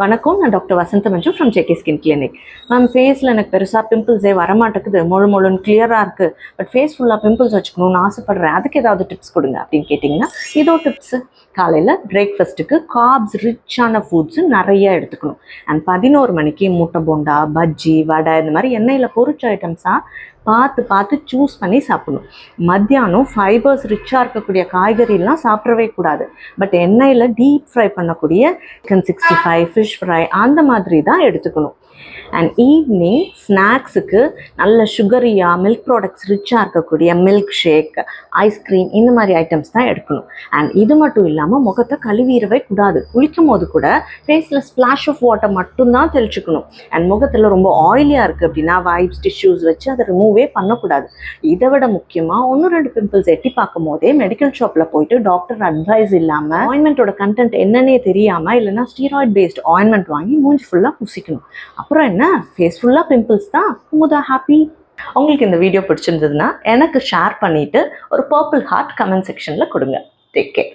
வணக்கம், நான் doctor Vasantha Manju from JK skin clinic. Ma'am, ஃபேஸில் எனக்கு பெருசாக பிம்பிள்ஸே வரமாட்டேக்குது, மொழுன்னு கிளியராக இருக்குது, பட் ஃபேஸ் ஃபுல்லாக பிம்பிள்ஸ் வச்சுக்கணும்னு ஆசைப்படுறேன், அதுக்கு ஏதாவது டிப்ஸ் கொடுங்க அப்படின்னு கேட்டிங்கன்னா, இதோ டிப்ஸு. காலையில் பிரேக்ஃபாஸ்ட்டுக்கு கார்ப்ஸ் ரிச்சான ஃபுட்ஸு நிறைய எடுத்துக்கணும். அண்ட் 11 மணிக்கு முட்டை போண்டா, பஜ்ஜி, வடை இந்த மாதிரி எண்ணெயில் பொரிச்ச ஐட்டம்ஸாக பார்த்து சூஸ் பண்ணி சாப்பிடணும். மத்தியானம் ஃபைபர்ஸ் ரிச்சாக இருக்கக்கூடிய காய்கறிலாம் சாப்பிடவே கூடாது, பட் எண்ணெயில் டீப் ஃப்ரை பண்ணக்கூடிய சிக்கன் 65, ஃபிஷ் ஃப்ரை அந்த மாதிரி தான் எடுத்துக்கணும். அண்ட் ஈவினிங் ஸ்நாக்ஸுக்கு நல்ல சுகரியாக மில்க் ப்ராடக்ட்ஸ் ரிச்சாக இருக்கக்கூடிய மில்க் ஷேக், ஐஸ்கிரீம் இந்த மாதிரி ஐட்டம்ஸ் தான் எடுக்கணும். அண்ட் இது மட்டும் இல்லாமல் முகத்தை கழுவிடவே கூடாது. குளிக்கும் போது கூட ஃபேஸில் ஸ்ப்ளாஷ் ஆஃப் வாட்டர் மட்டும்தான் தெளிச்சுக்கணும். அண்ட் முகத்தில் ரொம்ப ஆயிலியாக இருக்குது அப்படின்னா வைப்ஸ், டிஷ்யூஸ் வச்சு அதை ரிமூவே பண்ணக்கூடாது. இதை விட முக்கியமாக 1-2 பிம்பிள்ஸ் எட்டி பார்க்கும் போதே மெடிக்கல் ஷாப்பில் போயிட்டு டாக்டர் அட்வைஸ் இல்லாமல் ஆயின்மெண்ட்டோட கண்டென்ட் என்னன்னே தெரியாமல் இல்லைனா ஸ்டீராய்ட் பேஸ்ட் ஆயின்மெண்ட் வாங்கி மூஞ்சி ஃபுல்லாக பூசிக்கணும். அப்புறம் என்ன, ஃபேஸ் ஃபுல்லாக பிம்பிள்ஸ் தான், குமுதா ஹாப்பி. உங்களுக்கு இந்த வீடியோ பிடிச்சிருந்ததுன்னா எனக்கு ஷேர் பண்ணிவிட்டு ஒரு பர்பிள் ஹார்ட் கமெண்ட் செக்ஷனில் கொடுங்க. Take care.